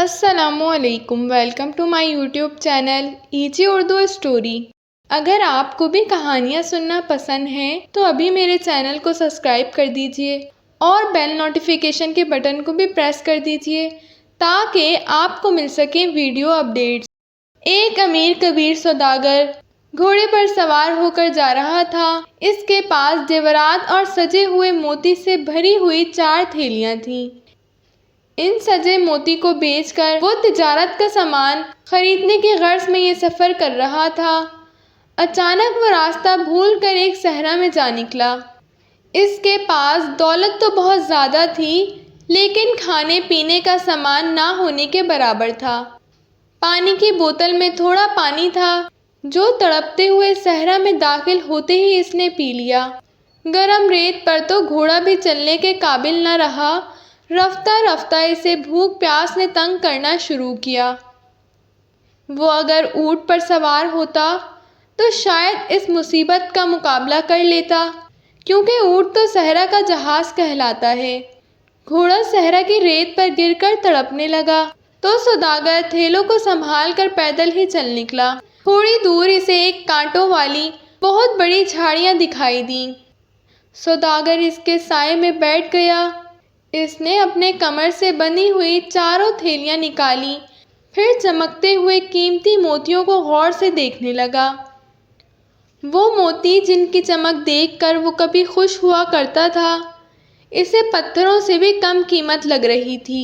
السلام علیکم، welcome to my YouTube channel ایجی اردو اسٹوری۔ اگر آپ کو بھی کہانیاں سننا پسند ہیں تو ابھی میرے چینل کو سبسکرائب کر دیجئے اور بیل نوٹیفیکیشن کے بٹن کو بھی پریس کر دیجئے تاکہ آپ کو مل سکیں ویڈیو اپڈیٹس۔ ایک امیر کبیر سوداگر گھوڑے پر سوار ہو کر جا رہا تھا۔ اس کے پاس زیورات اور سجے ہوئے موتی سے بھری ہوئی 4 تھیلیاں تھیں۔ ان سجے موتی کو بیچ کر وہ تجارت کا سامان خریدنے کی غرض میں یہ سفر کر رہا تھا۔ اچانک وہ راستہ بھول کر ایک صحرا میں جا نکلا۔ اس کے پاس دولت تو بہت زیادہ تھی لیکن کھانے پینے کا سامان نہ ہونے کے برابر تھا۔ پانی کی بوتل میں تھوڑا پانی تھا جو تڑپتے ہوئے صحرا میں داخل ہوتے ہی اس نے پی لیا۔ گرم ریت پر تو گھوڑا بھی چلنے کے قابل نہ رہا۔ رفتہ رفتہ اسے بھوک پیاس نے تنگ کرنا شروع کیا۔ وہ اگر اونٹ پر سوار ہوتا تو شاید اس مصیبت کا مقابلہ کر لیتا، کیونکہ اونٹ تو صحرا کا جہاز کہلاتا ہے۔ گھوڑا صحرا کی ریت پر گر کر تڑپنے لگا تو سوداگر تھیلوں کو سنبھال کر پیدل ہی چل نکلا۔ تھوڑی دور اسے ایک کانٹوں والی بہت بڑی جھاڑیاں دکھائی دیں۔ سوداگر اس کے سائے میں بیٹھ گیا۔ اس نے اپنے کمر سے بندھی ہوئی 4 تھیلیاں نکالی، پھر چمکتے ہوئے قیمتی موتیوں کو غور سے دیکھنے لگا۔ وہ موتی جن کی چمک دیکھ کر وہ کبھی خوش ہوا کرتا تھا، اسے پتھروں سے بھی کم قیمت لگ رہی تھی۔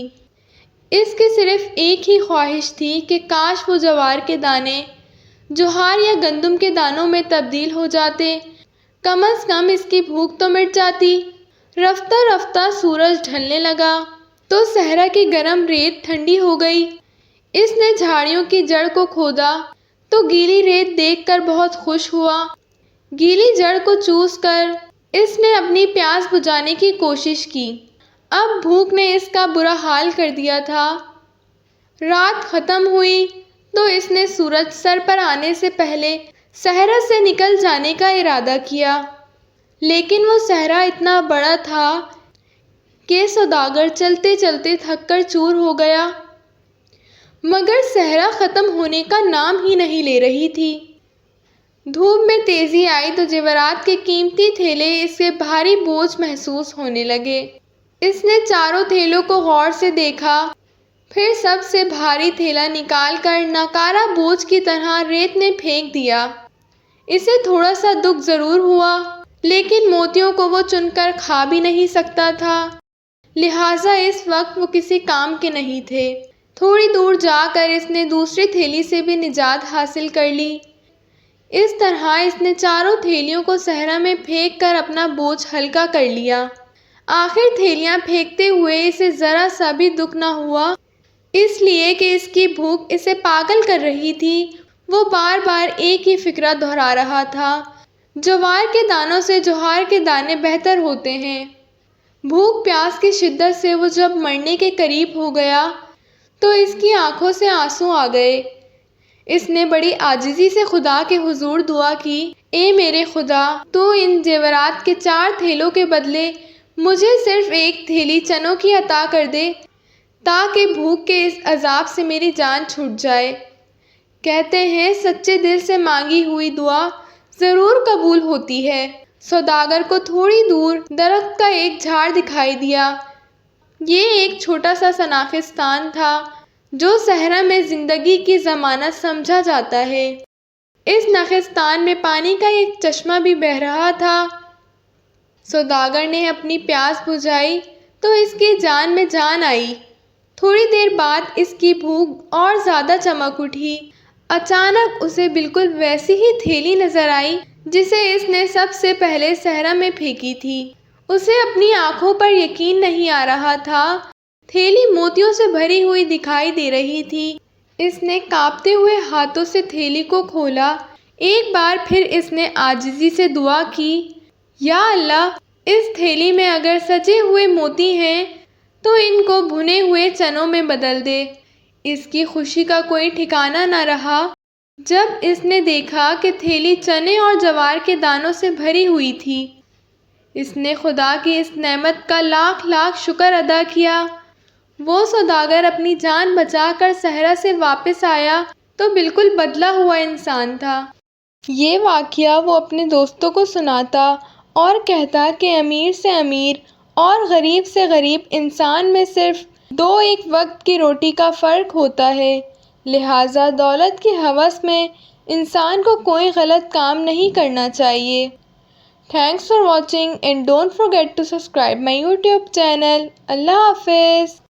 اس کی صرف ایک ہی خواہش تھی کہ کاش وہ جوار کے دانے جوار یا گندم کے دانوں میں تبدیل ہو جاتے، کم از کم اس کی بھوک تو مٹ جاتی۔ رفتہ رفتہ سورج ڈھلنے لگا تو صحرا کی گرم ریت ٹھنڈی ہو گئی۔ اس نے جھاڑیوں کی جڑ کو کھودا تو گیلی ریت دیکھ کر بہت خوش ہوا۔ گیلی جڑ کو چوس کر اس نے اپنی پیاس بجھانے کی کوشش کی۔ اب بھوک نے اس کا برا حال کر دیا تھا۔ رات ختم ہوئی تو اس نے سورج سر پر آنے سے پہلے صحرا سے نکل جانے کا ارادہ کیا، لیکن وہ صحرا اتنا بڑا تھا کہ سوداگر چلتے چلتے تھک کر چور ہو گیا، مگر صحرا ختم ہونے کا نام ہی نہیں لے رہی تھی۔ دھوپ میں تیزی آئی تو زیورات کے قیمتی تھیلے اسے بھاری بوجھ محسوس ہونے لگے۔ اس نے 4 تھیلوں کو غور سے دیکھا، پھر سب سے بھاری تھیلا نکال کر ناکارہ بوجھ کی طرح ریت میں پھینک دیا۔ اسے تھوڑا سا دکھ ضرور ہوا، لیکن موتیوں کو وہ چن کر کھا بھی نہیں سکتا تھا، لہٰذا اس وقت وہ کسی کام کے نہیں تھے۔ تھوڑی دور جا کر اس نے دوسری تھیلی سے بھی نجات حاصل کر لی۔ اس طرح اس نے 4 تھیلیوں کو صحرا میں پھینک کر اپنا بوجھ ہلکا کر لیا۔ آخر تھیلیاں پھینکتے ہوئے اسے ذرا سا بھی دکھ نہ ہوا، اس لیے کہ اس کی بھوک اسے پاگل کر رہی تھی۔ وہ بار بار ایک ہی فقرہ دہرا رہا تھا، جوار کے دانوں سے جوار کے دانے بہتر ہوتے ہیں۔ بھوک پیاس کی شدت سے وہ جب مرنے کے قریب ہو گیا تو اس کی آنکھوں سے آنسو آ گئے۔ اس نے بڑی عاجزی سے خدا کے حضور دعا کی، اے میرے خدا، تو ان زیورات کے 4 تھیلوں کے بدلے مجھے صرف 1 تھیلی چنوں کی عطا کر دے تاکہ بھوک کے اس عذاب سے میری جان چھوٹ جائے۔ کہتے ہیں سچے دل سے مانگی ہوئی دعا ضرور قبول ہوتی ہے۔ سوداگر کو تھوڑی دور درخت کا ایک جھاڑ دکھائی دیا۔ یہ ایک چھوٹا سا شناخستان تھا جو صحرا میں زندگی کی ضمانت سمجھا جاتا ہے۔ اس نخستان میں پانی کا ایک چشمہ بھی بہہ رہا تھا۔ سوداگر نے اپنی پیاس بجھائی تو اس کی جان میں جان آئی۔ تھوڑی دیر بعد اس کی بھوک اور زیادہ چمک اٹھی۔ اچانک اسے بالکل ویسی ہی تھیلی نظر آئی جسے اس نے سب سے پہلے صحرا میں پھینکی تھی۔ اسے اپنی آنکھوں پر یقین نہیں آ رہا تھا۔ تھیلی موتیوں سے بھری ہوئی دکھائی دے رہی تھی۔ اس نے کانپتے ہوئے ہاتھوں سے تھیلی کو کھولا۔ ایک بار پھر اس نے عاجزی سے دعا کی، یا اللہ، اس تھیلی میں اگر سجے ہوئے موتی ہیں تو ان کو بھنے ہوئے چنوں میں بدل دے۔ اس کی خوشی کا کوئی ٹھکانہ نہ رہا جب اس نے دیکھا کہ تھیلی چنے اور جوار کے دانوں سے بھری ہوئی تھی۔ اس نے خدا کی اس نعمت کا لاکھ لاکھ شکر ادا کیا۔ وہ سوداگر اپنی جان بچا کر صحرا سے واپس آیا تو بالکل بدلا ہوا انسان تھا۔ یہ واقعہ وہ اپنے دوستوں کو سناتا اور کہتا کہ امیر سے امیر اور غریب سے غریب انسان میں صرف ایک وقت کی روٹی کا فرق ہوتا ہے، لہٰذا دولت کی ہوس میں انسان کو کوئی غلط کام نہیں کرنا چاہیے۔ Thanks for watching and don't forget to subscribe my YouTube channel. اللہ حافظ۔